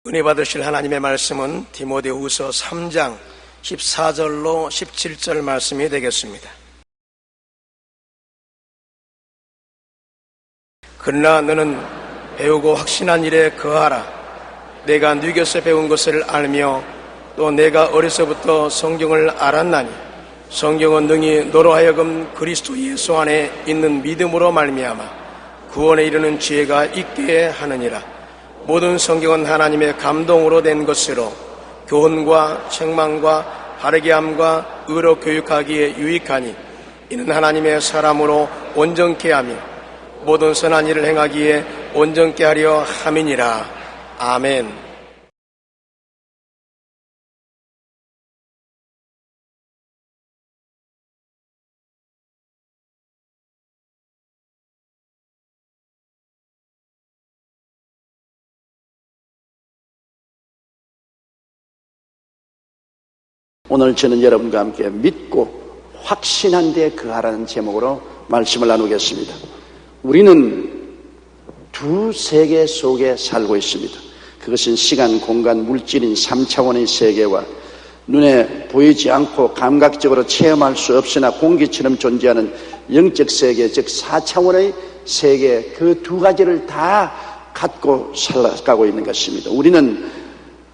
은혜 받으실 하나님의 말씀은 디모데후서 3장 14절로 17절 말씀이 되겠습니다. 그러나 너는 배우고 확신한 일에 거하라. 내가 네 곁에서 배운 것을 알며 또 내가 어려서부터 성경을 알았나니 성경은 능히 너로 하여금 그리스도 예수 안에 있는 믿음으로 말미암아 구원에 이르는 지혜가 있게 하느니라. 모든 성경은 하나님의 감동으로 된 것으로 교훈과 책망과 바르게 함과 의로 교육하기에 유익하니 이는 하나님의 사람으로 온전케 하며 모든 선한 일을 행하기에 온전케 하려 함이니라. 아멘. 오늘 저는 여러분과 함께 믿고 확신한 데 거하라는 제목으로 말씀을 나누겠습니다. 우리는 두 세계 속에 살고 있습니다. 그것은 시간, 공간, 물질인 3차원의 세계와 눈에 보이지 않고 감각적으로 체험할 수 없으나 공기처럼 존재하는 영적 세계, 즉 4차원의 세계, 그 두 가지를 다 갖고 살아가고 있는 것입니다. 우리는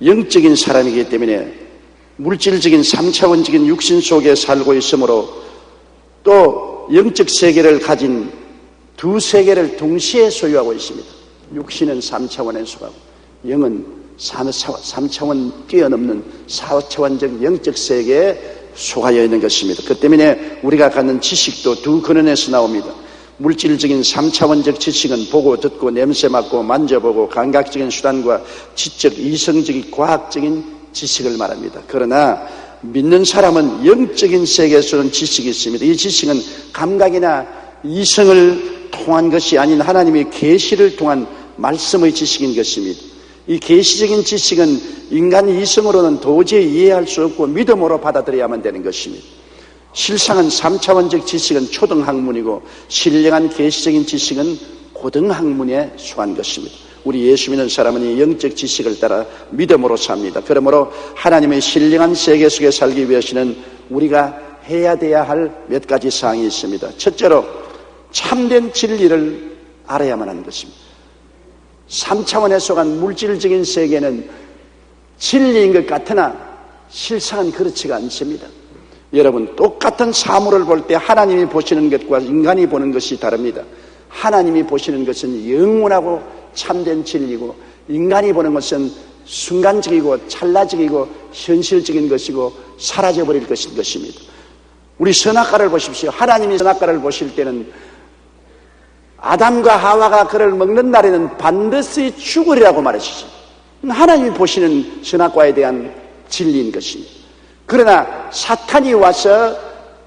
영적인 사람이기 때문에 물질적인 3차원적인 육신 속에 살고 있으므로 또 영적 세계를 가진 두 세계를 동시에 소유하고 있습니다. 육신은 3차원에 속하고 영은 3차원 뛰어넘는 4차원적 영적 세계에 속하여 있는 것입니다. 그 때문에 우리가 갖는 지식도 두 근원에서 나옵니다. 물질적인 3차원적 지식은 보고 듣고 냄새 맡고 만져보고 감각적인 수단과 지적 이성적인 과학적인 지식을 말합니다. 그러나 믿는 사람은 영적인 세계에서는 지식이 있습니다. 이 지식은 감각이나 이성을 통한 것이 아닌 하나님의 계시를 통한 말씀의 지식인 것입니다. 이 계시적인 지식은 인간 이성으로는 도저히 이해할 수 없고 믿음으로 받아들여야만 되는 것입니다. 실상은 3차원적 지식은 초등학문이고 신령한 계시적인 지식은 고등학문에 속한 것입니다. 우리 예수 믿는 사람은 이 영적 지식을 따라 믿음으로 삽니다. 그러므로 하나님의 신령한 세계 속에 살기 위해서는 우리가 해야 할 몇 가지 사항이 있습니다. 첫째로 참된 진리를 알아야만 하는 것입니다. 3차원에 속한 물질적인 세계는 진리인 것 같으나 실상은 그렇지가 않습니다. 여러분, 똑같은 사물을 볼 때 하나님이 보시는 것과 인간이 보는 것이 다릅니다. 하나님이 보시는 것은 영원하고 참된 진리고 인간이 보는 것은 순간적이고 찰나적이고 현실적인 것이고 사라져버릴 것인 것입니다. 우리 선악과를 보십시오. 하나님이 선악과를 보실 때는 아담과 하와가 그를 먹는 날에는 반드시 죽으리라고 말하시죠. 하나님이 보시는 선악과에 대한 진리인 것입니다. 그러나 사탄이 와서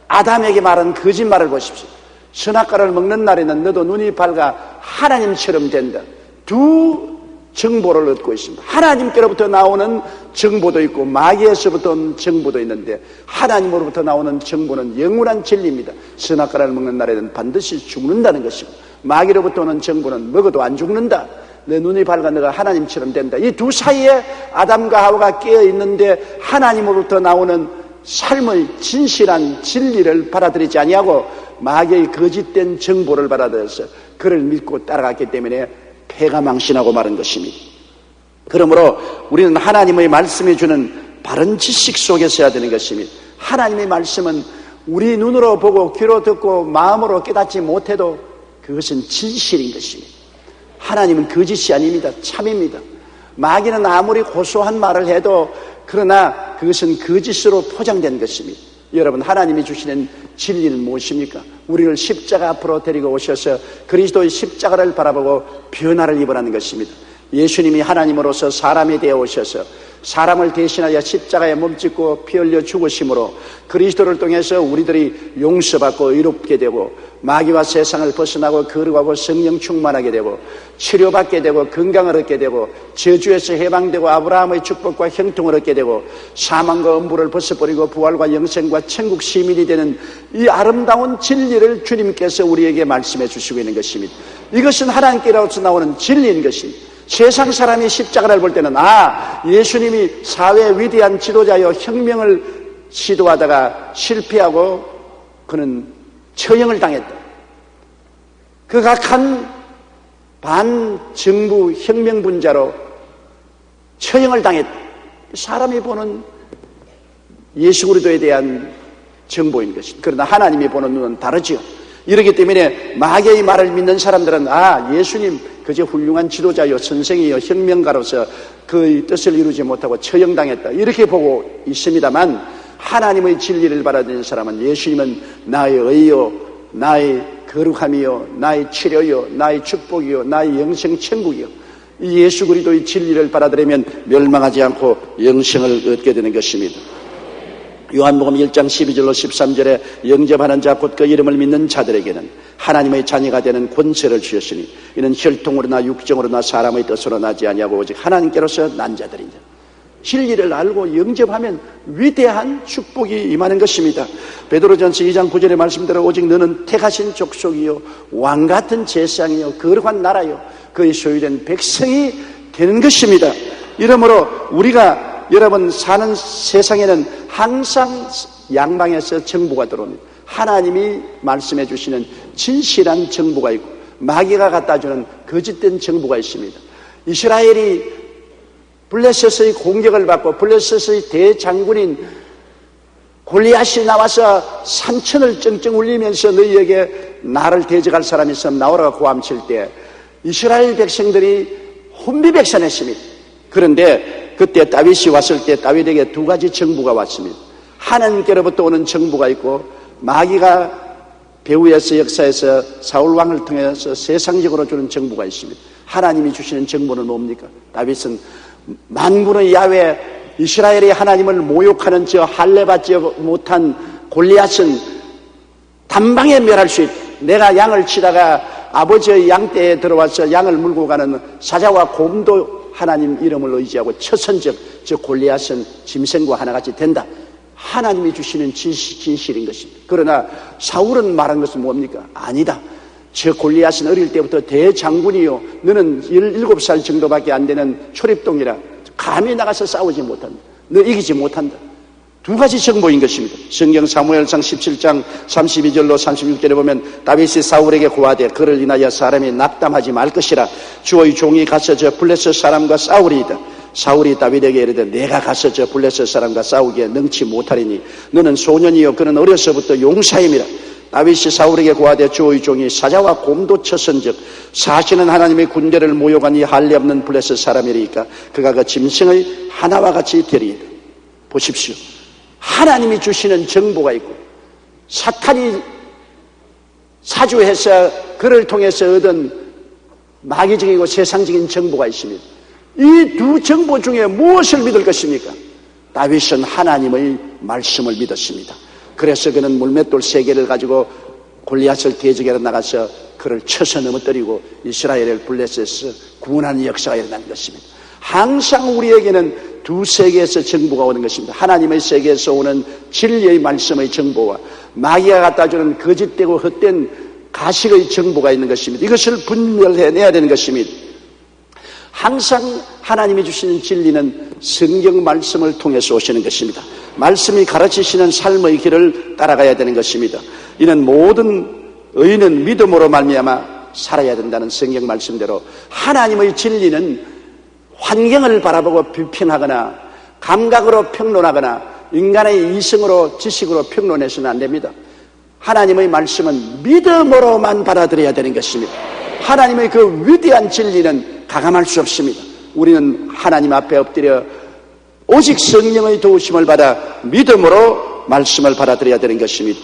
아담에게 말한 거짓말을 보십시오. 선악과를 먹는 날에는 너도 눈이 밝아 하나님처럼 된다. 두 정보를 얻고 있습니다. 하나님께로부터 나오는 정보도 있고 마귀에서부터 온 정보도 있는데 하나님으로부터 나오는 정보는 영원한 진리입니다. 선악과를 먹는 날에는 반드시 죽는다는 것이고 마귀로부터 오는 정보는 먹어도 안 죽는다. 내 눈이 밝아 너가 하나님처럼 된다. 이 두 사이에 아담과 하와가 깨어 있는데 하나님으로부터 나오는 삶의 진실한 진리를 받아들이지 아니하고 마귀의 거짓된 정보를 받아들여서 그를 믿고 따라갔기 때문에 패가 망신하고 마른 것입니다. 그러므로 우리는 하나님의 말씀이 주는 바른 지식 속에서 해야 되는 것입니다. 하나님의 말씀은 우리 눈으로 보고 귀로 듣고 마음으로 깨닫지 못해도 그것은 진실인 것입니다. 하나님은 거짓이 아닙니다. 참입니다. 마귀는 아무리 고소한 말을 해도 그러나 그것은 거짓으로 포장된 것입니다. 여러분, 하나님이 주시는 진리는 무엇입니까? 우리를 십자가 앞으로 데리고 오셔서 그리스도의 십자가를 바라보고 변화를 입으라는 것입니다. 예수님이 하나님으로서 사람이 되어 오셔서 사람을 대신하여 십자가에 몸짓고 피 흘려 죽으심으로 그리스도를 통해서 우리들이 용서받고 의롭게 되고 마귀와 세상을 벗어나고 거룩하고 성령 충만하게 되고 치료받게 되고 건강을 얻게 되고 저주에서 해방되고 아브라함의 축복과 형통을 얻게 되고 사망과 엄부를 벗어버리고 부활과 영생과 천국 시민이 되는 이 아름다운 진리를 주님께서 우리에게 말씀해 주시고 있는 것입니다. 이것은 하나님께로부터 나오는 진리인 것입니다. 세상 사람이 십자가를 볼 때는 예수님이 사회의 위대한 지도자여 혁명을 시도하다가 실패하고 그는 처형을 당했다. 그가 간 반정부 혁명분자로 처형을 당했다. 사람이 보는 예수 그리스도에 대한 정보인 것입니다. 그러나 하나님이 보는 눈은 다르지요. 이렇기 때문에 마귀의 말을 믿는 사람들은 예수님 그저 훌륭한 지도자요 선생이요 혁명가로서 그 뜻을 이루지 못하고 처형당했다 이렇게 보고 있습니다만, 하나님의 진리를 받아들이는 사람은 예수님은 나의 의요 나의 거룩함이요 나의 치료요 나의 축복이요 나의 영생 천국이요, 이 예수 그리스도의 진리를 받아들이면 멸망하지 않고 영생을 얻게 되는 것입니다. 요한복음 1장 12절로 13절에 영접하는 자 곧 그 이름을 믿는 자들에게는 하나님의 자녀가 되는 권세를 주셨으니 이는 혈통으로나 육정으로나 사람의 뜻으로 나지 아니하고 오직 하나님께로서 난 자들이니라. 진리를 알고 영접하면 위대한 축복이 임하는 것입니다. 베드로전서 2장 9절의 말씀대로 오직 너는 택하신 족속이요 왕같은 제사장이요 거룩한 나라요 그의 소유된 백성이 되는 것입니다. 이러므로 우리가 여러분 사는 세상에는 항상 양방에서 정보가 들어옵니다. 하나님이 말씀해 주시는 진실한 정보가 있고 마귀가 갖다 주는 거짓된 정보가 있습니다. 이스라엘이 블레셋의 공격을 받고 블레셋의 대장군인 골리앗이 나와서 삼천을 쩡쩡 울리면서 너희에게 나를 대적할 사람이 있으면 나오라고 고함칠 때 이스라엘 백성들이 혼비백산했습니다. 그런데 그때 다윗이 왔을 때 다윗에게 두 가지 정보가 왔습니다. 하나님께로부터 오는 정보가 있고 마귀가 배후에서 역사에서 사울왕을 통해서 세상적으로 주는 정보가 있습니다. 하나님이 주시는 정보는 뭡니까? 다윗은 만군의 야훼 이스라엘이 하나님을 모욕하는 저 할례받지 못한 골리앗은 단방에 멸할 수 있다. 내가 양을 치다가 아버지의 양떼에 들어와서 양을 물고 가는 사자와 곰도 하나님 이름을 의지하고 쳐선적 저 골리앗은 짐승과 하나같이 된다. 하나님이 주시는 진실인 것입니다. 그러나 사울은 말한 것은 뭡니까? 아니다. 저 골리앗은 어릴 때부터 대장군이요 너는 17살 정도밖에 안 되는 초립동이라 감히 나가서 싸우지 못한다. 너 이기지 못한다. 두 가지 정보인 것입니다. 성경 사무엘상 17장 32절로 36절에 보면 다윗이 사울에게 고하되 그를 인하여 사람이 낙담하지 말 것이라 주의 종이 가서 저 블레셋 사람과 싸우리이다. 사울이 다윗에게 이르되 내가 가서 저 블레셋 사람과 싸우기에 능치 못하리니 너는 소년이요 그는 어려서부터 용사임이라. 다윗이 사울에게 고하되 주의 종이 사자와 곰도 쳤은즉 사시는 하나님의 군대를 모욕한 이 할례 없는 블레셋 사람이리까 그가 그 짐승의 하나와 같이 되리이다. 보십시오. 하나님이 주시는 정보가 있고 사탄이 사주해서 그를 통해서 얻은 마귀적이고 세상적인 정보가 있습니다. 이 두 정보 중에 무엇을 믿을 것입니까? 다윗은 하나님의 말씀을 믿었습니다. 그래서 그는 물맷돌 3개를 가지고 골리앗을 대적하러 나가서 그를 쳐서 넘어뜨리고 이스라엘을 블레셋에서 구원하는 역사가 일어난 것입니다. 항상 우리에게는 두 세계에서 정보가 오는 것입니다. 하나님의 세계에서 오는 진리의 말씀의 정보와 마귀가 갖다주는 거짓되고 헛된 가식의 정보가 있는 것입니다. 이것을 분별해내야 되는 것입니다. 항상 하나님이 주시는 진리는 성경 말씀을 통해서 오시는 것입니다. 말씀이 가르치시는 삶의 길을 따라가야 되는 것입니다. 이는 모든 의인은 믿음으로 말미암아 살아야 된다는 성경 말씀대로 하나님의 진리는 환경을 바라보고 비판하거나 감각으로 평론하거나 인간의 이성으로 지식으로 평론해서는 안 됩니다. 하나님의 말씀은 믿음으로만 받아들여야 되는 것입니다. 하나님의 그 위대한 진리는 가감할 수 없습니다. 우리는 하나님 앞에 엎드려 오직 성령의 도우심을 받아 믿음으로 말씀을 받아들여야 되는 것입니다.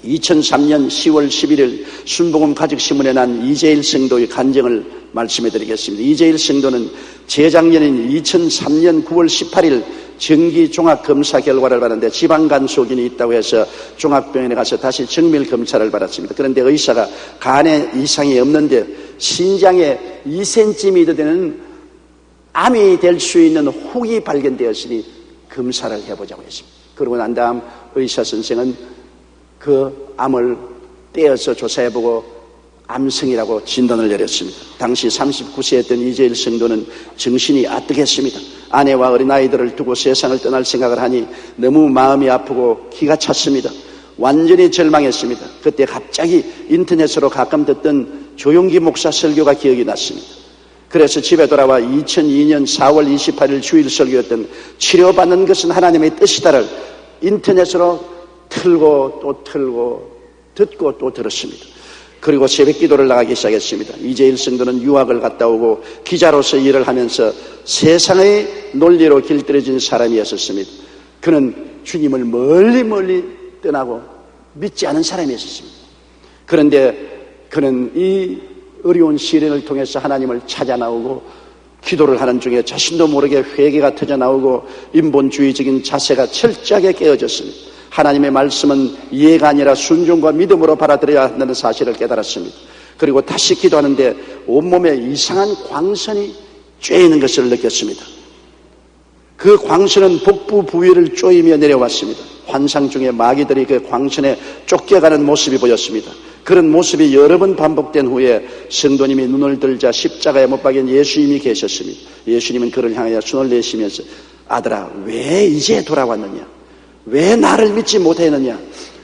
2003년 10월 11일 순복음 가족신문에 난 이재일 성도의 간증을 말씀해 드리겠습니다. 이재일 성도는 재작년인 2003년 9월 18일 정기 종합검사 결과를 받았는데 지방간 소견이 있다고 해서 종합병원에 가서 다시 정밀 검사를 받았습니다. 그런데 의사가 간에 이상이 없는데 신장에 2cm 되는 암이 될 수 있는 혹이 발견되었으니 검사를 해보자고 했습니다. 그러고 난 다음 의사 선생은 그 암을 떼어서 조사해보고 암성이라고 진단을 내렸습니다. 당시 39세였던 이재일 성도는 정신이 아득했습니다. 아내와 어린아이들을 두고 세상을 떠날 생각을 하니 너무 마음이 아프고 기가 찼습니다. 완전히 절망했습니다. 그때 갑자기 인터넷으로 가끔 듣던 조용기 목사 설교가 기억이 났습니다. 그래서 집에 돌아와 2002년 4월 28일 주일 설교였던 치료받는 것은 하나님의 뜻이다를 인터넷으로 틀고 또 틀고 듣고 또 들었습니다. 그리고 새벽 기도를 나가기 시작했습니다. 이재일 성도는 유학을 갔다 오고 기자로서 일을 하면서 세상의 논리로 길들여진 사람이었습니다. 그는 주님을 멀리 떠나고 믿지 않은 사람이었습니다. 그런데 그는 이 어려운 시련을 통해서 하나님을 찾아 나오고 기도를 하는 중에 자신도 모르게 회개가 터져 나오고 인본주의적인 자세가 철저하게 깨어졌습니다. 하나님의 말씀은 이해가 아니라 순종과 믿음으로 받아들여야 한다는 사실을 깨달았습니다. 그리고 다시 기도하는데 온몸에 이상한 광선이 쬐이는 것을 느꼈습니다. 그 광선은 복부 부위를 쪼이며 내려왔습니다. 환상 중에 마귀들이 그 광선에 쫓겨가는 모습이 보였습니다. 그런 모습이 여러 번 반복된 후에 성도님이 눈을 들자 십자가에 못 박인 예수님이 계셨습니다. 예수님은 그를 향하여 손을 내쉬면서 아들아, 왜 이제 돌아왔느냐? 왜 나를 믿지 못했느냐?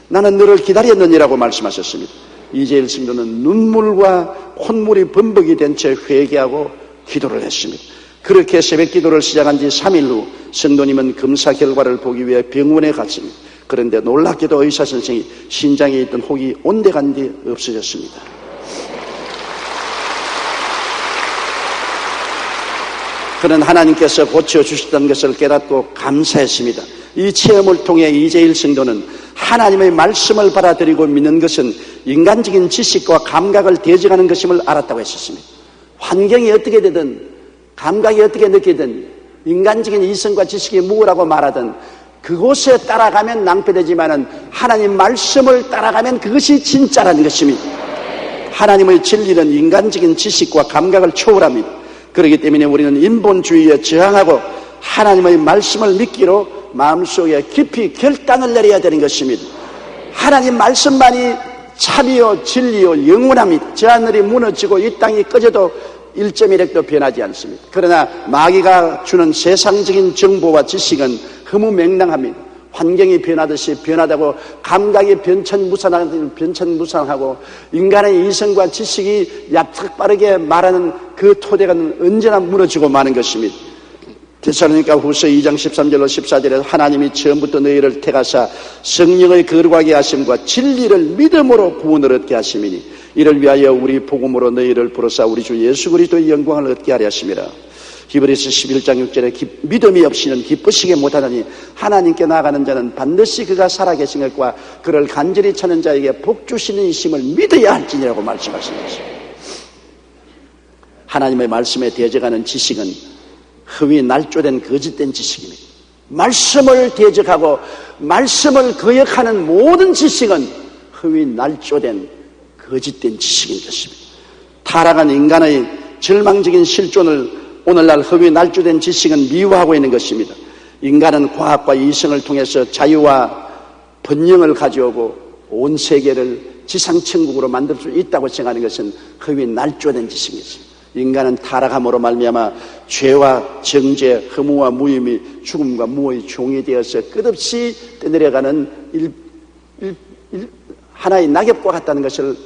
나는 너를 기다렸느니라고 말씀하셨습니다. 이재일 성도는 눈물과 콧물이 범벅이 된 채 회개하고 기도를 했습니다. 그렇게 새벽 기도를 시작한 지 3일 후 성도님은 검사 결과를 보기 위해 병원에 갔습니다. 그런데 놀랍게도 의사 선생이 신장에 있던 혹이 온데간데 없어졌습니다. 그는 하나님께서 고쳐주셨다는 것을 깨닫고 감사했습니다. 이 체험을 통해 이재일 성도는 하나님의 말씀을 받아들이고 믿는 것은 인간적인 지식과 감각을 대적하는 것임을 알았다고 했었습니다. 환경이 어떻게 되든 감각이 어떻게 느끼든 인간적인 이성과 지식이 무엇라고 말하든 그곳에 따라가면 낭패되지만은 하나님 말씀을 따라가면 그것이 진짜라는 것입니다. 하나님의 진리는 인간적인 지식과 감각을 초월합니다. 그렇기 때문에 우리는 인본주의에 저항하고 하나님의 말씀을 믿기로 마음속에 깊이 결단을 내려야 되는 것입니다. 하나님 말씀만이 참이요 진리요 영원합니다. 저 하늘이 무너지고 이 땅이 꺼져도 1.1핵도 변하지 않습니다. 그러나 마귀가 주는 세상적인 정보와 지식은 허무맹랑합니다. 환경이 변하듯이 변하다고 감각이 변천무상하고 인간의 이성과 지식이 얍삭 빠르게 말하는 그 토대가 언제나 무너지고 마는 것입니다. 데살로니가 후서 2장 13절로 14절에 하나님이 처음부터 너희를 택하사 성령의 거룩하게 하심과 진리를 믿음으로 구원을 얻게 하심이니 이를 위하여 우리 복음으로 너희를 부르사 우리 주 예수 그리스도의 영광을 얻게 하려 하심이라. 히브리서 11장 6절에 믿음이 없이는 기쁘시게 못하느니 하나님께 나아가는 자는 반드시 그가 살아계신 것과 그를 간절히 찾는 자에게 복 주시는 이심을 믿어야 할지니라고 말씀하신 것입니다. 하나님의 말씀에 대적하는 지식은 흠이 날조된 거짓된 지식입니다. 말씀을 대적하고 말씀을 거역하는 모든 지식은 흠이 날조된 거짓된 지식인 것입니다. 타락한 인간의 절망적인 실존을 오늘날 흠이 날조된 지식은 미화하고 있는 것입니다. 인간은 과학과 이성을 통해서 자유와 번영을 가져오고 온 세계를 지상천국으로 만들 수 있다고 생각하는 것은 흠이 날조된 지식입니다. 인간은 타락함으로 말미암아 죄와 정죄, 허무와 무임이 죽음과 무의 종이 되어서 끝없이 떠내려가는 하나의 낙엽과 같다는 것을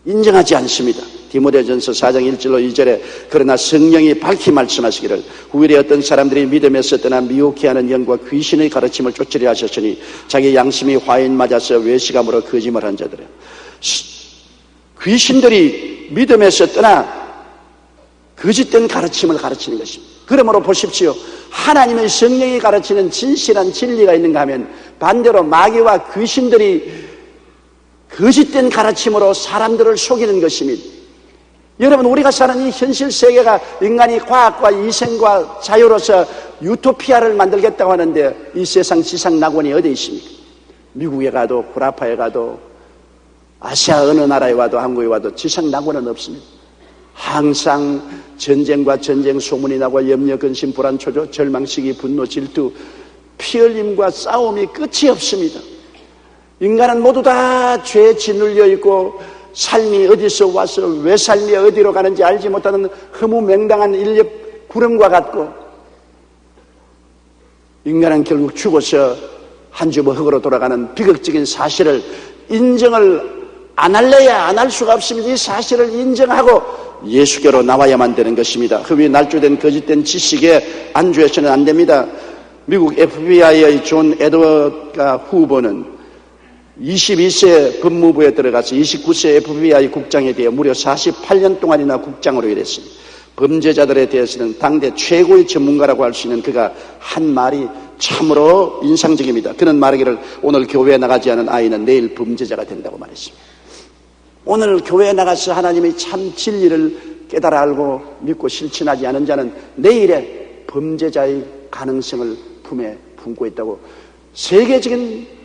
인정하지 않습니다. 디모데전서 4장 1절로 2절에 그러나 성령이 밝히 말씀하시기를 후일에 어떤 사람들이 믿음에서 떠나 미혹해 하는 영과 귀신의 가르침을 쫓으려 하셨으니 자기 양심이 화인 맞아서 외식함으로 거짓말한 자들이라. 귀신들이 믿음에서 떠나 거짓된 가르침을 가르치는 것입니다. 그러므로 보십시오. 하나님의 성령이 가르치는 진실한 진리가 있는가 하면 반대로 마귀와 귀신들이 거짓된 가르침으로 사람들을 속이는 것입니다. 여러분, 우리가 사는 이 현실 세계가 인간이 과학과 이성과 자유로서 유토피아를 만들겠다고 하는데 이 세상 지상 낙원이 어디 있습니까? 미국에 가도 구라파에 가도 아시아 어느 나라에 와도 한국에 와도 지상 낙원은 없습니다. 항상 전쟁과 전쟁 소문이 나고 염려, 근심, 불안, 초조, 절망, 시기, 분노, 질투, 피 흘림과 싸움이 끝이 없습니다. 인간은 모두 다 죄에 짓눌려 있고 삶이 어디서 와서 왜 삶이 어디로 가는지 알지 못하는 허무맹랑한 인력 구름과 같고, 인간은 결국 죽어서 한 주먹 흙으로 돌아가는 비극적인 사실을 인정을 안 할래야 안 할 수가 없습니다. 이 사실을 인정하고 예수께로 나와야만 되는 것입니다. 흡이 날조된 거짓된 지식에 안주해서는 안 됩니다. 미국 FBI의 존 에드워드 후보는 22세 법무부에 들어가서 29세 FBI 국장에 대해 무려 48년 동안이나 국장으로 일했습니다. 범죄자들에 대해서는 당대 최고의 전문가라고 할 수 있는 그가 한 말이 참으로 인상적입니다. 그는 말하기를 오늘 교회에 나가지 않은 아이는 내일 범죄자가 된다고 말했습니다. 오늘 교회에 나가서 하나님의 참 진리를 깨달아 알고 믿고 실천하지 않은 자는 내일의 범죄자의 가능성을 품에 품고 있다고 세계적인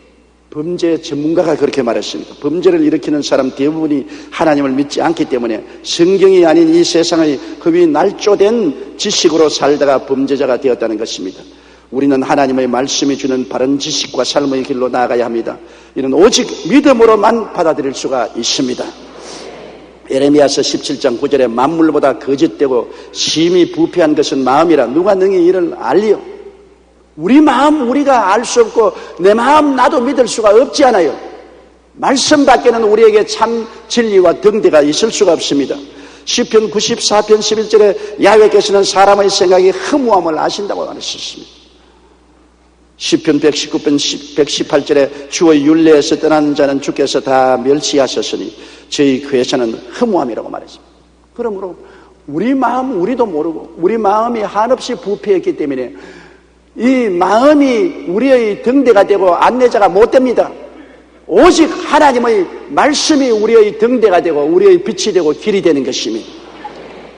범죄 전문가가 그렇게 말했습니다. 범죄를 일으키는 사람 대부분이 하나님을 믿지 않기 때문에 성경이 아닌 이 세상의 흡이 날조된 지식으로 살다가 범죄자가 되었다는 것입니다. 우리는 하나님의 말씀이 주는 바른 지식과 삶의 길로 나아가야 합니다. 이는 오직 믿음으로만 받아들일 수가 있습니다. 에레미야서 17장 9절에 만물보다 거짓되고 심히 부패한 것은 마음이라 누가 능히 이를 알리요. 우리 마음 우리가 알 수 없고 내 마음 나도 믿을 수가 없지 않아요. 말씀 밖에는 우리에게 참 진리와 등대가 있을 수가 없습니다. 시편 94편 11절에 야훼께서는 사람의 생각이 허무함을 아신다고 말했습니다. 시편 119편 118절에 주의 율례에서 떠나는 자는 주께서 다 멸시하셨으니 저희 괴사는 허무함이라고 말했습니다. 그러므로 우리 마음 우리도 모르고 우리 마음이 한없이 부패했기 때문에 이 마음이 우리의 등대가 되고 안내자가 못 됩니다. 오직 하나님의 말씀이 우리의 등대가 되고 우리의 빛이 되고 길이 되는 것입니다.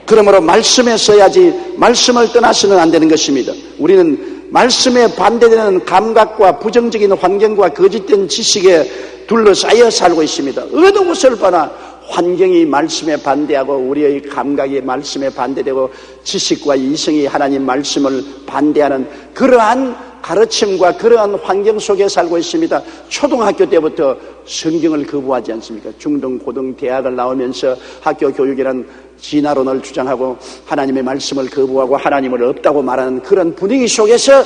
그러므로 말씀에 서야지 말씀을 떠나서는 안 되는 것입니다. 우리는 말씀에 반대되는 감각과 부정적인 환경과 거짓된 지식에 둘러싸여 살고 있습니다. 어느 곳을 보나 환경이 말씀에 반대하고 우리의 감각이 말씀에 반대되고 지식과 이성이 하나님 말씀을 반대하는 그러한 가르침과 그러한 환경 속에 살고 있습니다. 초등학교 때부터 성경을 거부하지 않습니까? 중등, 고등, 대학을 나오면서 학교 교육이란 진화론을 주장하고 하나님의 말씀을 거부하고 하나님을 없다고 말하는 그런 분위기 속에서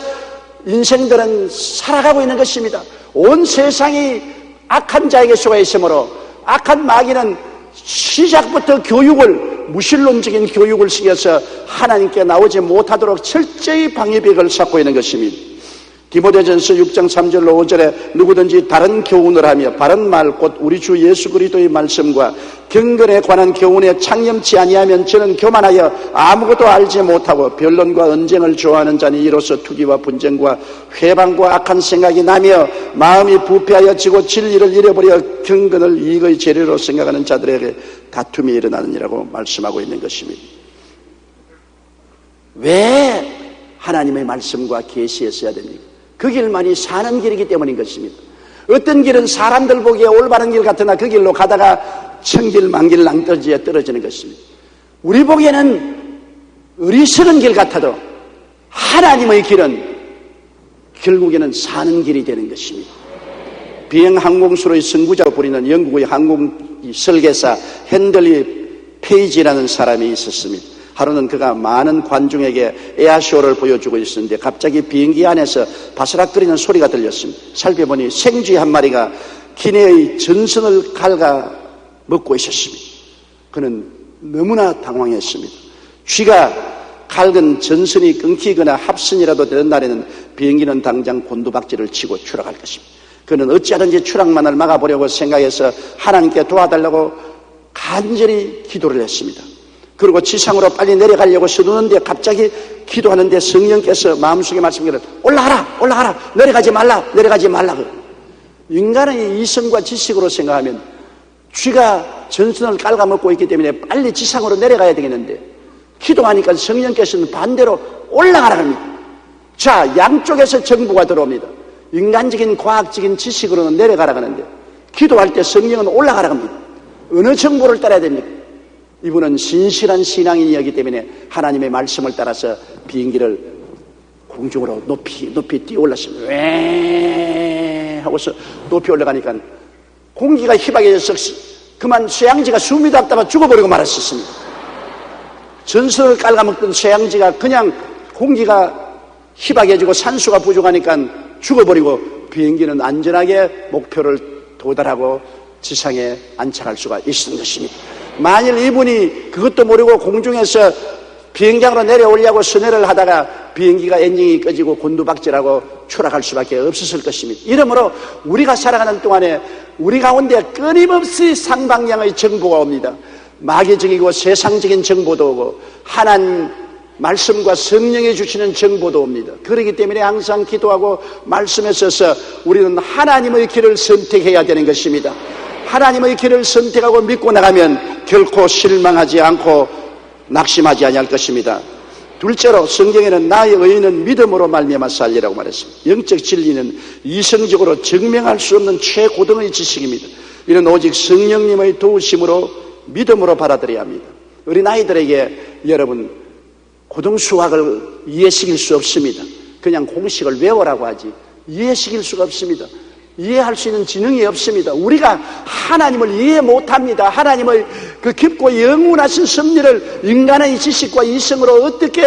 인생들은 살아가고 있는 것입니다. 온 세상이 악한 자에게 속해 있으므로 악한 마귀는 시작부터 교육을 무신론적인 교육을 시켜서 하나님께 나오지 못하도록 철저히 방해벽을 쌓고 있는 것입니다. 디모데전서 6장 3절로 5절에 누구든지 다른 교훈을 하며 바른 말 곧 우리 주 예수 그리스도의 말씀과 경건에 관한 교훈에 창념치 아니하면 저는 교만하여 아무것도 알지 못하고 변론과 언쟁을 좋아하는 자니 이로써 투기와 분쟁과 회방과 악한 생각이 나며 마음이 부패하여 지고 진리를 잃어버려 경건을 이익의 재료로 생각하는 자들에게 다툼이 일어나느니라고 말씀하고 있는 것입니다. 왜 하나님의 말씀과 계시에 써야 됩니까? 그 길만이 사는 길이기 때문인 것입니다. 어떤 길은 사람들 보기에 올바른 길 같으나 그 길로 가다가 천길 만길 낭떠러지에 떨어지는 것입니다. 우리 보기에는 어리석은 길 같아도 하나님의 길은 결국에는 사는 길이 되는 것입니다. 비행 항공수로의 선구자로 부리는 영국의 항공 설계사 핸들리 페이지라는 사람이 있었습니다. 하루는 그가 많은 관중에게 에어쇼를 보여주고 있었는데 갑자기 비행기 안에서 바스락거리는 소리가 들렸습니다. 살펴보니 생쥐 한 마리가 기내의 전선을 갉아 먹고 있었습니다. 그는 너무나 당황했습니다. 쥐가 갉은 전선이 끊기거나 합선이라도 되는 날에는 비행기는 당장 곤두박질을 치고 추락할 것입니다. 그는 어찌하든지 추락만을 막아보려고 생각해서 하나님께 도와달라고 간절히 기도를 했습니다. 그리고 지상으로 빨리 내려가려고 서두는데 갑자기 기도하는데 성령께서 마음속에 말씀하기를 올라가라 내려가지 말라. 인간의 이성과 지식으로 생각하면 쥐가 전선을 깔아먹고 있기 때문에 빨리 지상으로 내려가야 되겠는데 기도하니까 성령께서는 반대로 올라가라 합니다. 자, 양쪽에서 정부가 들어옵니다. 인간적인 과학적인 지식으로는 내려가라 하는데 기도할 때 성령은 올라가라 합니다. 어느 정보를 따라야 됩니까? 이분은 신실한 신앙인이었기 때문에 하나님의 말씀을 따라서 비행기를 공중으로 높이 뛰어 올랐습니다. 왜 하고서 높이 올라가니까 공기가 희박해져서 그만 쇠양지가 숨이 닿다가 죽어버리고 말았었습니다. 전선을 깔아먹던 쇠양지가 그냥 공기가 희박해지고 산소가 부족하니까 죽어버리고 비행기는 안전하게 목표를 도달하고 지상에 안착할 수가 있었던 것입니다. 만일 이분이 그것도 모르고 공중에서 비행장으로 내려오려고 선회를 하다가 비행기가 엔진이 꺼지고 곤두박질하고 추락할 수밖에 없었을 것입니다. 이러므로 우리가 살아가는 동안에 우리 가운데 끊임없이 상방향의 정보가 옵니다. 마귀적이고 세상적인 정보도 오고 하나님 말씀과 성령이 주시는 정보도 옵니다. 그렇기 때문에 항상 기도하고 말씀에 서서 우리는 하나님의 길을 선택해야 되는 것입니다. 하나님의 길을 선택하고 믿고 나가면 결코 실망하지 않고 낙심하지 아니할 것입니다. 둘째로 성경에는 나의 의인은 믿음으로 말미암아 살리라고 말했습니다. 영적 진리는 이성적으로 증명할 수 없는 최고등의 지식입니다. 이는 오직 성령님의 도우심으로 믿음으로 받아들여야 합니다. 어린아이들에게 여러분 고등수학을 이해시킬 수 없습니다. 그냥 공식을 외워라고 하지 이해시킬 수가 없습니다. 이해할 수 있는 지능이 없습니다. 우리가 하나님을 이해 못합니다. 하나님의 그 깊고 영원하신 섭리를 인간의 지식과 이성으로 어떻게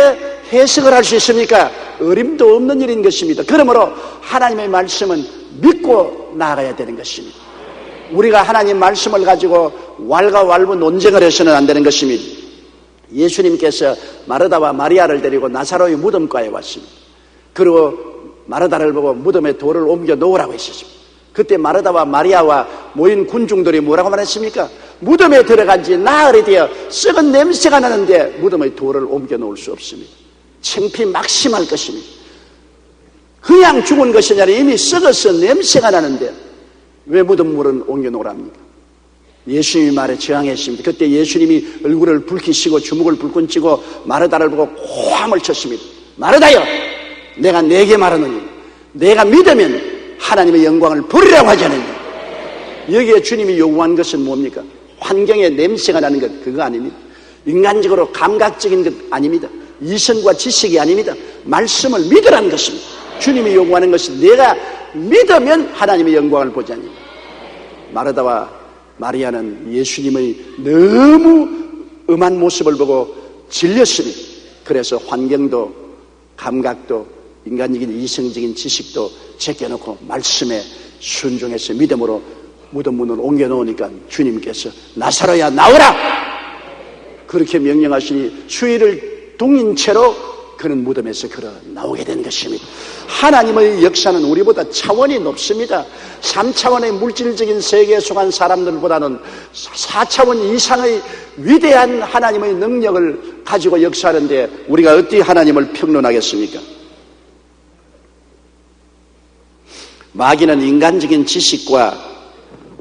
해석을 할 수 있습니까? 어림도 없는 일인 것입니다. 그러므로 하나님의 말씀은 믿고 나아가야 되는 것입니다. 우리가 하나님 말씀을 가지고 왈가왈부 논쟁을 해서는 안 되는 것입니다. 예수님께서 마르다와 마리아를 데리고 나사로의 무덤가에 왔습니다. 그리고 마르다를 보고 무덤에 돌을 옮겨 놓으라고 했습니다. 그때 마르다와 마리아와 모인 군중들이 뭐라고 말했습니까? 무덤에 들어간 지 나흘이 되어 썩은 냄새가 나는데 무덤의 돌을 옮겨 놓을 수 없습니다. 창피 막심할 것입니다. 그냥 죽은 것이 아니라 이미 썩어서 냄새가 나는데 왜 무덤물은 옮겨 놓으랍니까? 예수님이 말에 저항했습니다. 그때 예수님이 얼굴을 붉히시고 주먹을 불끈 쥐고 마르다를 보고 고함을 쳤습니다. 마르다여, 내가 네게 말하느니 내가 믿으면 하나님의 영광을 버리라고 하지 않느냐. 여기에 주님이 요구한 것은 뭡니까? 환경에 냄새가 나는 것, 그거 아닙니다. 인간적으로 감각적인 것 아닙니다. 이성과 지식이 아닙니다. 말씀을 믿으라는 것입니다. 주님이 요구하는 것은 내가 믿으면 하나님의 영광을 보지 않느냐. 마르다와 마리아는 예수님의 너무 음한 모습을 보고 질렸습니다. 그래서 환경도 감각도 인간적인 이성적인 지식도 제껴놓고 말씀에 순종해서 믿음으로 무덤 문을 옮겨놓으니까 주님께서 나사로야 나오라! 그렇게 명령하시니 수의를 둥인 채로 그는 무덤에서 걸어 나오게 된 것입니다. 하나님의 역사는 우리보다 차원이 높습니다. 3차원의 물질적인 세계에 속한 사람들보다는 4차원 이상의 위대한 하나님의 능력을 가지고 역사하는데 우리가 어떻게 하나님을 평론하겠습니까? 마귀는 인간적인 지식과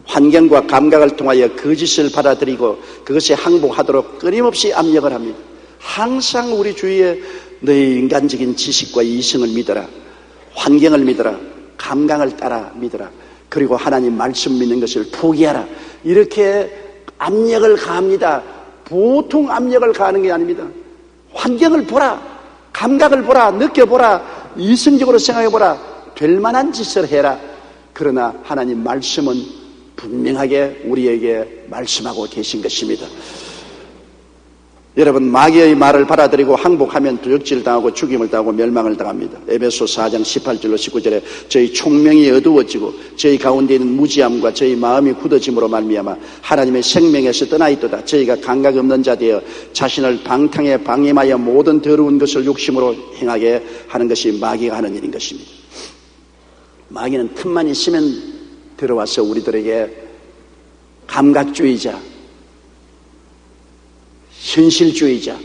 환경과 감각을 통하여 거짓을 받아들이고 그것에 항복하도록 끊임없이 압력을 합니다. 항상 우리 주위에 너희 인간적인 지식과 이성을 믿어라, 환경을 믿어라, 감각을 따라 믿어라, 그리고 하나님 말씀 믿는 것을 포기하라, 이렇게 압력을 가합니다. 보통 압력을 가하는 게 아닙니다. 환경을 보라, 감각을 보라, 느껴보라, 이성적으로 생각해보라, 될 만한 짓을 해라. 그러나 하나님 말씀은 분명하게 우리에게 말씀하고 계신 것입니다. 여러분, 마귀의 말을 받아들이고 항복하면 도적질을 당하고 죽임을 당하고 멸망을 당합니다. 에베소 4장 18절로 19절에 저희 총명이 어두워지고 저희 가운데 있는 무지함과 저희 마음이 굳어짐으로 말미암아 하나님의 생명에서 떠나 있도다. 저희가 감각 없는 자 되어 자신을 방탕에 방임하여 모든 더러운 것을 욕심으로 행하게 하는 것이 마귀가 하는 일인 것입니다. 마귀는 틈만 있으면 들어와서 우리들에게 감각주의자, 현실주의자,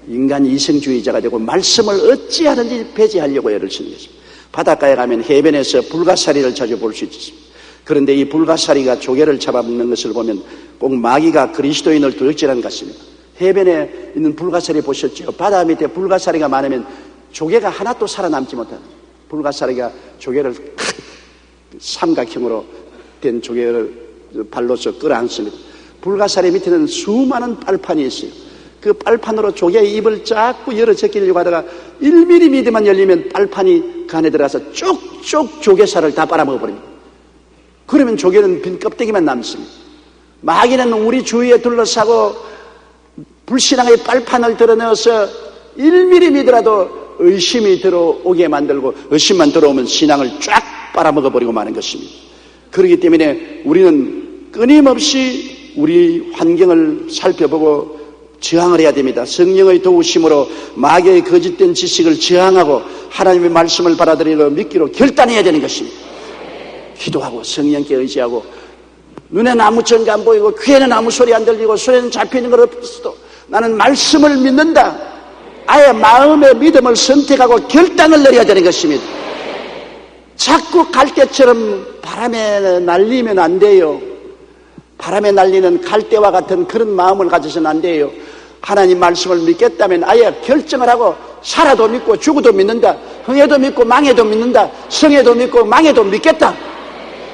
인간 이성주의자가 되고 말씀을 어찌하든지 배제하려고 애를 쓰는 것입니다. 바닷가에 가면 해변에서 불가사리를 자주 볼 수 있습니다. 그런데 이 불가사리가 조개를 잡아먹는 것을 보면 꼭 마귀가 그리스도인을 도적질하는 것 같습니다. 해변에 있는 불가사리 보셨죠? 바다 밑에 불가사리가 많으면 조개가 하나도 살아남지 못합니다. 불가사리가 조개를 삼각형으로 된 조개를 발로서 끌어안습니다. 불가사리 밑에는 수많은 빨판이 있어요. 그 빨판으로 조개의 입을 자꾸 열어 제끼려고 하다가 1mm만 열리면 빨판이 그 안에 들어가서 쪽쪽 조개살을 다 빨아먹어버립니다. 그러면 조개는 빈 껍데기만 남습니다. 마귀는 우리 주위에 둘러싸고 불신앙의 빨판을 드러내어서 1mm이더라도 의심이 들어오게 만들고, 의심만 들어오면 신앙을 쫙 빨아먹어버리고 마는 것입니다. 그렇기 때문에 우리는 끊임없이 우리 환경을 살펴보고 저항을 해야 됩니다. 성령의 도우심으로 마귀의 거짓된 지식을 저항하고 하나님의 말씀을 받아들이고 믿기로 결단해야 되는 것입니다. 기도하고 성령께 의지하고, 눈에는 아무 증거 안 보이고 귀에는 아무 소리 안 들리고 손에는 잡히는 것 없어도 나는 말씀을 믿는다. 아예 마음의 믿음을 선택하고 결단을 내려야 되는 것입니다. 자꾸 갈대처럼 바람에 날리면 안 돼요. 바람에 날리는 갈대와 같은 그런 마음을 가져서는 안 돼요. 하나님 말씀을 믿겠다면 아예 결정을 하고, 살아도 믿고 죽어도 믿는다. 흥해도 믿고 망해도 믿는다. 성해도 믿고 망해도 믿겠다.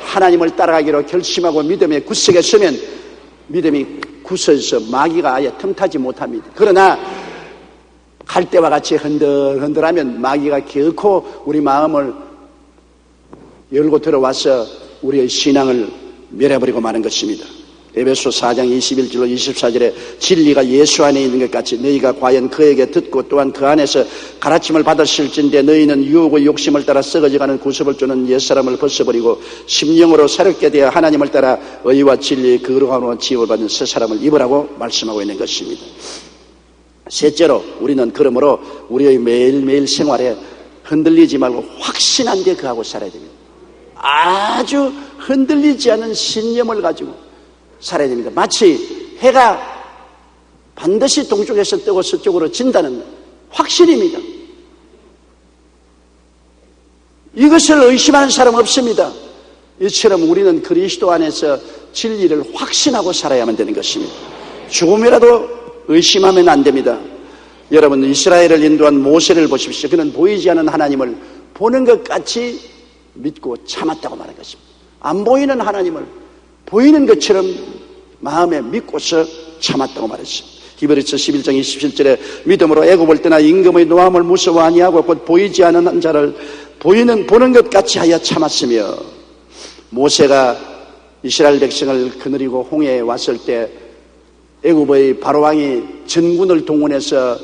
하나님을 따라가기로 결심하고 믿음의 구석에 서면 믿음이 굳어서 마귀가 아예 틈타지 못합니다. 그러나 갈대와 같이 흔들흔들하면 마귀가 결코 우리 마음을 열고 들어와서 우리의 신앙을 멸해버리고 마는 것입니다. 에베소 4장 21절로 24절에 진리가 예수 안에 있는 것 같이 너희가 과연 그에게 듣고 또한 그 안에서 가르침을 받으실진대 너희는 유혹의 욕심을 따라 썩어져가는 구습을 주는 옛사람을 벗어버리고 심령으로 새롭게 되어 하나님을 따라 의와 진리의 거룩함으로 지음을 받는 새 사람을 입으라고 말씀하고 있는 것입니다. 셋째로, 우리는 그러므로 우리의 매일매일 생활에 흔들리지 말고 확신한 데 거하고 살아야 됩니다. 아주 흔들리지 않은 신념을 가지고 살아야 됩니다. 마치 해가 반드시 동쪽에서 뜨고 서쪽으로 진다는 확신입니다. 이것을 의심하는 사람 없습니다. 이처럼 우리는 그리스도 안에서 진리를 확신하고 살아야만 되는 것입니다. 조금이라도 의심하면 안 됩니다. 여러분, 이스라엘을 인도한 모세를 보십시오. 그는 보이지 않는 하나님을 보는 것 같이 믿고 참았다고 말한 것입니다. 안 보이는 하나님을 보이는 것처럼 마음에 믿고서 참았다고 말했습니다. 히브리서 11장 27절에 믿음으로 애굽을 떠나 임금의 노함을 무서워 아니하고 곧 보이지 않는 자를 보는 것 같이 하여 참았으며, 모세가 이스라엘 백성을 거느리고 홍해에 왔을 때 애굽의 바로왕이 전군을 동원해서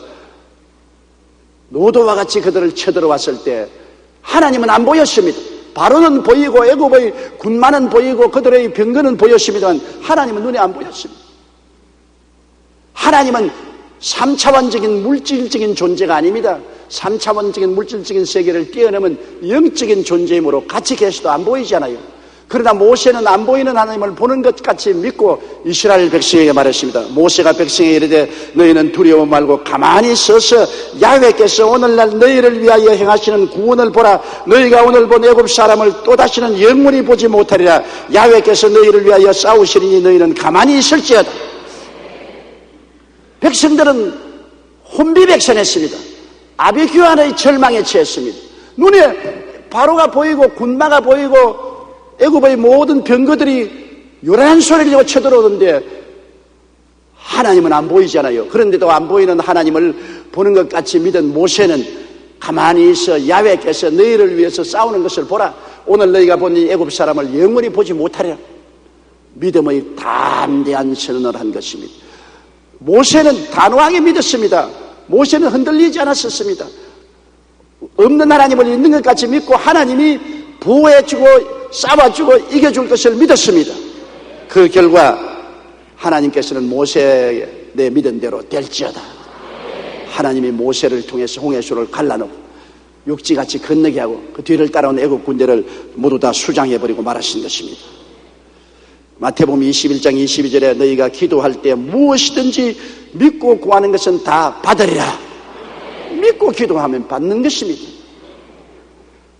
노도와 같이 그들을 쳐들어왔을 때 하나님은 안 보였습니다. 바로는 보이고 애굽의 군마는 보이고 그들의 병거는 보였습니다만 하나님은 눈에 안 보였습니다. 하나님은 3차원적인 물질적인 존재가 아닙니다. 3차원적인 물질적인 세계를 뛰어넘은 영적인 존재이므로 같이 계셔도 안 보이잖아요. 그러나 모세는 안 보이는 하나님을 보는 것 같이 믿고 이스라엘 백성에게 말했습니다. 모세가 백성에게 이르되 너희는 두려워 말고 가만히 서서 야훼께서 오늘날 너희를 위하여 행하시는 구원을 보라. 너희가 오늘 본 애굽 사람을 또다시는 영원히 보지 못하리라. 야훼께서 너희를 위하여 싸우시리니 너희는 가만히 있을지어다. 백성들은 혼비백산했습니다. 아비규환의 절망에 처했습니다. 눈에 바로가 보이고 군마가 보이고 애굽의 모든 병거들이 요란한 소리를 지르고 쳐들어오는데 하나님은 안 보이잖아요. 그런데도 안 보이는 하나님을 보는 것 같이 믿은 모세는 가만히 있어 야훼께서 너희를 위해서 싸우는 것을 보라. 오늘 너희가 본 이 애굽 사람을 영원히 보지 못하리라. 믿음의 담대한 선언을 한 것입니다. 모세는 단호하게 믿었습니다. 모세는 흔들리지 않았었습니다. 없는 하나님을 있는 것 같이 믿고 하나님이 보호해주고 싸워주고 이겨줄 것을 믿었습니다. 그 결과 하나님께서는 모세의 내 믿은 대로 될지어다. 하나님이 모세를 통해서 홍해수를 갈라놓고 육지같이 건너게 하고 그 뒤를 따라온 애국 군대를 모두 다 수장해버리고 말하신 것입니다. 마태복음 21장 22절에 너희가 기도할 때 무엇이든지 믿고 구하는 것은 다 받으리라. 믿고 기도하면 받는 것입니다.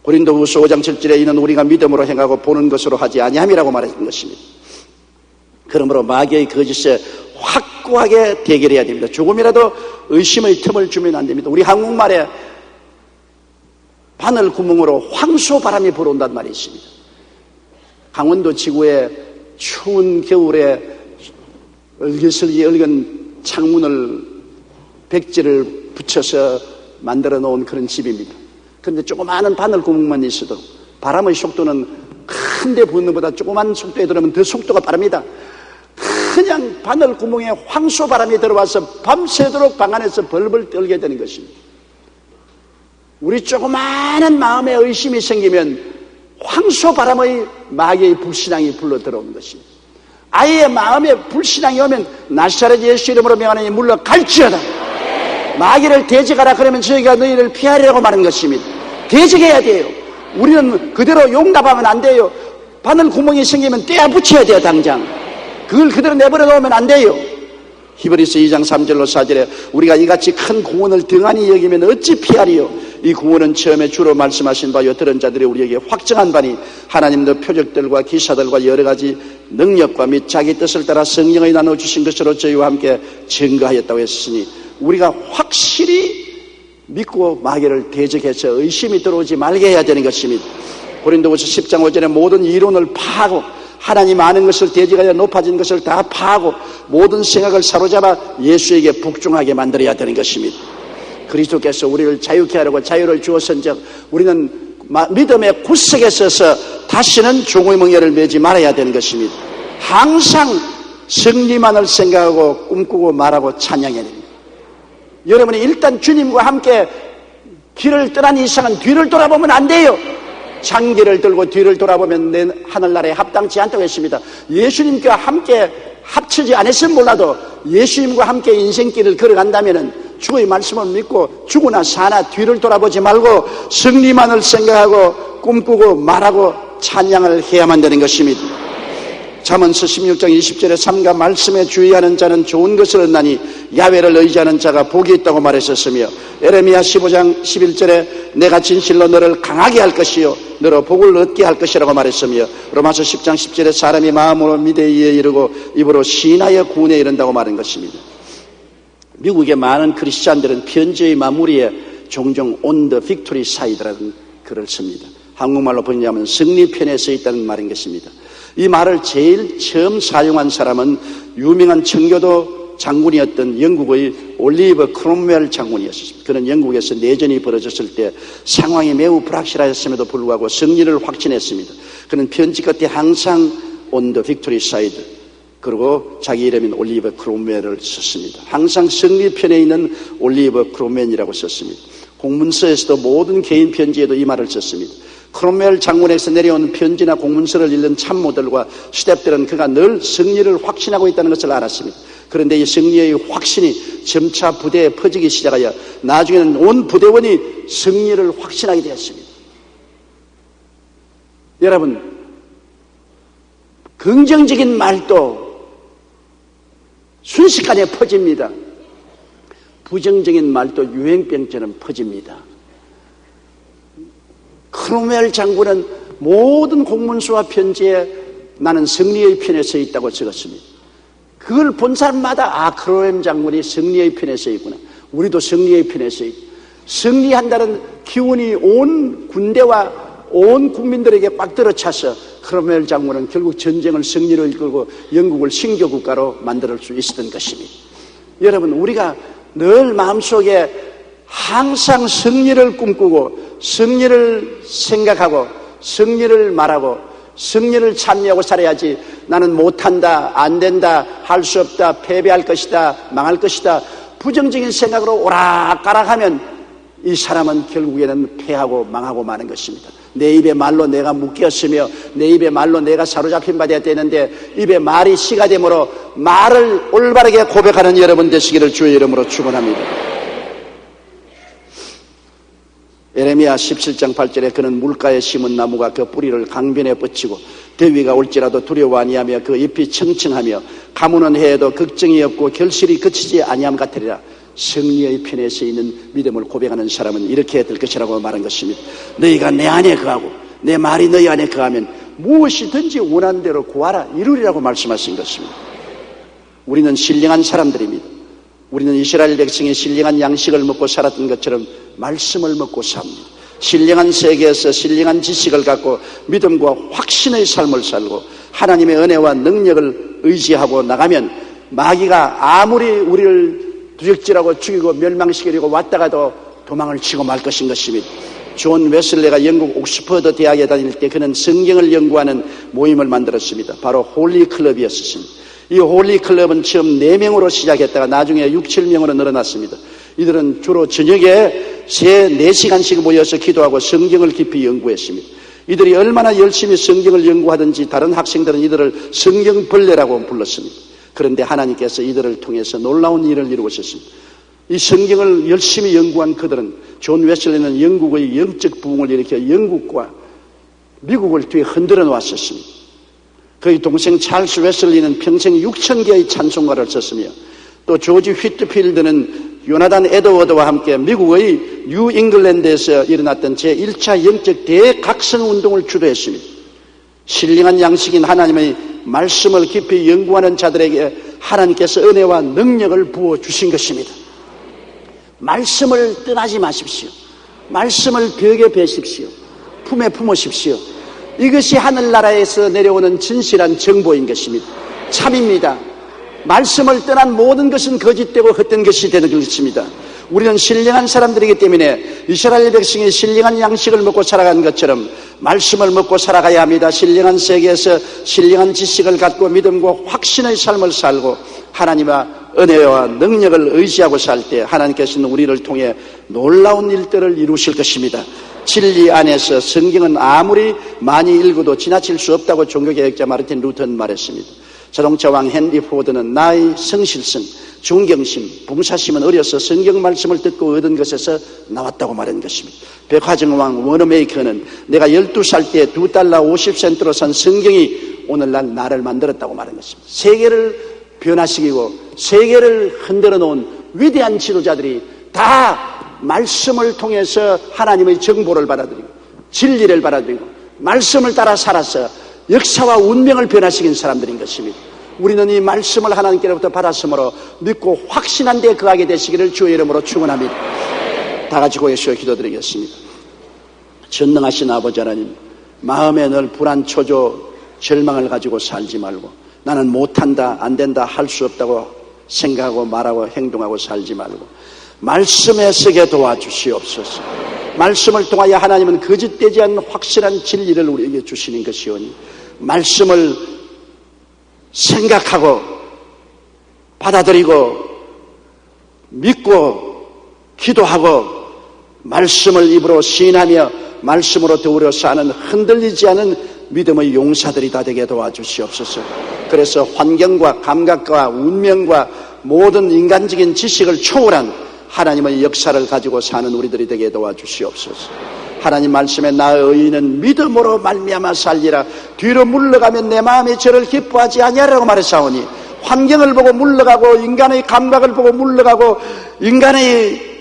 고린도후서 5장 7절에 이는 우리가 믿음으로 행하고 보는 것으로 하지 아니함이라고 말했던 것입니다. 그러므로 마귀의 거짓에 확고하게 대결해야 됩니다. 조금이라도 의심의 틈을 주면 안 됩니다. 우리 한국말에 바늘 구멍으로 황소바람이 불어온다는 말이 있습니다. 강원도 지구에 추운 겨울에 얼기설기 얼건 창문을 백지를 붙여서 만들어 놓은 그런 집입니다. 그런데 조그마한 바늘 구멍만 있어도 바람의 속도는 큰데 부는 것보다 조그만 속도에 들어오면 더 속도가 빠릅니다. 그냥 바늘 구멍에 황소 바람이 들어와서 밤새도록 방 안에서 벌벌 떨게 되는 것입니다. 우리 조그마한 마음에 의심이 생기면 황소 바람의 마귀의 불신앙이 불러 들어오는 것입니다. 아이의 마음에 불신앙이 오면 나사렛 예수 이름으로 명하노니 물러갈지어다. 마귀를 대적하라 그러면 저희가 너희를 피하리라고 말하는 것입니다. 대적해야 돼요. 우리는 그대로 용납하면 안 돼요. 바늘 구멍이 생기면 떼어 붙여야 돼요. 당장 그걸 그대로 내버려 놓으면 안 돼요. 히브리서 2장 3절로 4절에 우리가 이같이 큰 구원을 등한히 여기면 어찌 피하리요. 이 구원은 처음에 주로 말씀하신 바요 들은 자들이 우리에게 확정한 바니 하나님도 표적들과 기사들과 여러 가지 능력과 및 자기 뜻을 따라 성령의 나눠주신 것으로 저희와 함께 증거하였다고 했으니 우리가 확실히 믿고 마귀를 대적해서 의심이 들어오지 말게 해야 되는 것입니다. 고린도후서 10장 5절에 모든 이론을 파하고 하나님 아는 것을 대적하여 높아진 것을 다 파하고 모든 생각을 사로잡아 예수에게 복종하게 만들어야 되는 것입니다. 그리스도께서 우리를 자유케 하려고 자유를 주었은즉 우리는 믿음의 구석에 서서 다시는 종의 멍에를 매지 말아야 되는 것입니다. 항상 승리만을 생각하고 꿈꾸고 말하고 찬양해야 됩니다. 여러분이 일단 주님과 함께 길을 떠난 이상은 뒤를 돌아보면 안 돼요. 장기를 들고 뒤를 돌아보면 내 하늘나라에 합당치 않다고 했습니다. 예수님과 함께 합치지 않았으면 몰라도 예수님과 함께 인생길을 걸어간다면 주의 말씀을 믿고 죽으나 사나 뒤를 돌아보지 말고 승리만을 생각하고 꿈꾸고 말하고 찬양을 해야만 되는 것입니다. 잠언서 16장 20절에 삼가 말씀에 주의하는 자는 좋은 것을 얻나니 야훼를 의지하는 자가 복이 있다고 말했었으며 에레미야 15장 11절에 내가 진실로 너를 강하게 할 것이요 너로 복을 얻게 할 것이라고 말했으며 로마서 10장 10절에 사람이 마음으로 미대에 이르고 입으로 신하여 구원에 이른다고 말한 것입니다. 미국의 많은 크리스찬들은 편지의 마무리에 종종 on the victory side라는 글을 씁니다. 한국말로 번역하면 승리편에 서 있다는 말인 것입니다. 이 말을 제일 처음 사용한 사람은 유명한 청교도 장군이었던 영국의 올리버 크롬웰 장군이었습니다. 그는 영국에서 내전이 벌어졌을 때 상황이 매우 불확실하였음에도 불구하고 승리를 확신했습니다. 그는 편지 끝에 항상 on the victory side 그리고 자기 이름인 올리버 크롬웰을 썼습니다. 항상 승리편에 있는 올리버 크롬웰이라고 썼습니다. 공문서에서도 모든 개인 편지에도 이 말을 썼습니다. 크롬웰 장군에서 내려온 편지나 공문서를 읽는 참모들과 스태프들은 그가 늘 승리를 확신하고 있다는 것을 알았습니다. 그런데 이 승리의 확신이 점차 부대에 퍼지기 시작하여 나중에는 온 부대원이 승리를 확신하게 되었습니다. 여러분, 긍정적인 말도 순식간에 퍼집니다. 부정적인 말도 유행병처럼 퍼집니다. 크롬웰 장군은 모든 공문서와 편지에 나는 승리의 편에 서 있다고 적었습니다. 그걸 본 사람마다 크롬웰 장군이 승리의 편에 서 있구나. 우리도 승리의 편에 서 있고 승리한다는 기운이 온 군대와 온 국민들에게 꽉 들어차서 크롬웰 장군은 결국 전쟁을 승리로 이끌고 영국을 신교 국가로 만들 수 있었던 것입니다. 여러분, 우리가 늘 마음속에 항상 승리를 꿈꾸고 승리를 생각하고 승리를 말하고 승리를 찬미하고 살아야지 나는 못한다, 안 된다, 할 수 없다, 패배할 것이다, 망할 것이다 부정적인 생각으로 오락가락하면 이 사람은 결국에는 패하고 망하고 마는 것입니다. 내 입의 말로 내가 묶였으며 내 입의 말로 내가 사로잡힌 바 되는데 입의 말이 씨가 되므로 말을 올바르게 고백하는 여러분 되시기를 주의 이름으로 축원합니다. 에레미야 17장 8절에 그는 물가에 심은 나무가 그 뿌리를 강변에 뻗치고 더위가 올지라도 두려워 아니하며 그 잎이 청청하며 가무는 해에도 걱정이 없고 결실이 그치지 아니함 같으리라. 승리의 편에 서 있는 믿음을 고백하는 사람은 이렇게 될 것이라고 말한 것입니다. 너희가 내 안에 거하고 내 말이 너희 안에 거하면 무엇이든지 원하는 대로 구하라 이루리라고 말씀하신 것입니다. 우리는 신령한 사람들입니다. 우리는 이스라엘 백성이 신령한 양식을 먹고 살았던 것처럼 말씀을 먹고 삽니다. 신령한 세계에서 신령한 지식을 갖고 믿음과 확신의 삶을 살고 하나님의 은혜와 능력을 의지하고 나가면 마귀가 아무리 우리를 두적질하고 죽이고 멸망시키려고 왔다가도 도망을 치고 말 것인 것입니다. 존 웨슬레가 영국 옥스퍼드 대학에 다닐 때 그는 성경을 연구하는 모임을 만들었습니다. 바로 홀리 클럽이었습니다. 이 홀리클럽은 처음 4명으로 시작했다가 나중에 6, 7명으로 늘어났습니다. 이들은 주로 저녁에 4시간씩 모여서 기도하고 성경을 깊이 연구했습니다. 이들이 얼마나 열심히 성경을 연구하든지 다른 학생들은 이들을 성경벌레라고 불렀습니다. 그런데 하나님께서 이들을 통해서 놀라운 일을 이루셨습니다. 이 성경을 열심히 연구한 그들은 존 웨슬리는 영국의 영적 부흥을 일으켜 영국과 미국을 뒤에 흔들어 놓았었습니다. 그의 동생 찰스 웨슬리는 평생 6,000개의 찬송가를 썼으며 또 조지 휘트필드는 요나단 에드워드와 함께 미국의 뉴 잉글랜드에서 일어났던 제1차 영적 대각성 운동을 주도했습니다. 신령한 양식인 하나님의 말씀을 깊이 연구하는 자들에게 하나님께서 은혜와 능력을 부어주신 것입니다. 말씀을 떠나지 마십시오. 말씀을 벽에 베십시오. 품에 품으십시오. 이것이 하늘나라에서 내려오는 진실한 정보인 것입니다. 참입니다. 말씀을 떠난 모든 것은 거짓되고 헛된 것이 되는 것입니다. 우리는 신령한 사람들이기 때문에 이스라엘 백성이 신령한 양식을 먹고 살아간 것처럼 말씀을 먹고 살아가야 합니다. 신령한 세계에서 신령한 지식을 갖고 믿음과 확신의 삶을 살고 하나님의 은혜와 능력을 의지하고 살 때 하나님께서는 우리를 통해 놀라운 일들을 이루실 것입니다. 진리 안에서 성경은 아무리 많이 읽어도 지나칠 수 없다고 종교개혁자 마르틴 루터는 말했습니다. 자동차왕 헨리 포드는 나의 성실성, 존경심, 봉사심은 어려서 성경 말씀을 듣고 얻은 것에서 나왔다고 말한 것입니다. 백화점왕 워너메이커는 내가 12살 때 $2 50센트로 산 성경이 오늘날 나를 만들었다고 말한 것입니다. 세계를 변화시키고 세계를 흔들어 놓은 위대한 지도자들이 다 말씀을 통해서 하나님의 정보를 받아들이고 진리를 받아들이고 말씀을 따라 살아서 역사와 운명을 변화시킨 사람들인 것입니다. 우리는 이 말씀을 하나님께로부터 받았으므로 믿고 확신한 데 거하게 되시기를 주의 이름으로 축원합니다. 다 같이 고개시어 기도드리겠습니다. 전능하신 아버지 하나님, 마음에 늘 불안, 초조, 절망을 가지고 살지 말고 나는 못한다, 안 된다, 할 수 없다고 생각하고 말하고 행동하고 살지 말고 말씀에 서게 도와주시옵소서. 말씀을 통하여 하나님은 거짓되지 않는 확실한 진리를 우리에게 주시는 것이오니 말씀을 생각하고 받아들이고 믿고 기도하고 말씀을 입으로 시인하며 말씀으로 더불어 사는 흔들리지 않은 믿음의 용사들이 다 되게 도와주시옵소서. 그래서 환경과 감각과 운명과 모든 인간적인 지식을 초월한 하나님의 역사를 가지고 사는 우리들이 되게 도와주시옵소서. 하나님 말씀에 나의 의인은 믿음으로 말미암아 살리라. 뒤로 물러가면 내 마음이 저를 기뻐하지 아니하라고 말했사오니 환경을 보고 물러가고 인간의 감각을 보고 물러가고 인간의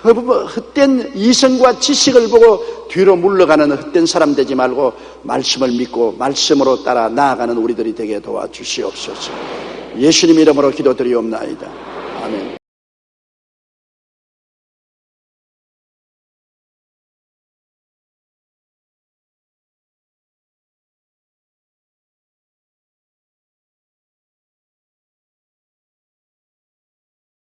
헛된 이성과 지식을 보고 뒤로 물러가는 헛된 사람 되지 말고 말씀을 믿고 말씀으로 따라 나아가는 우리들이 되게 도와주시옵소서. 예수님 이름으로 기도드리옵나이다.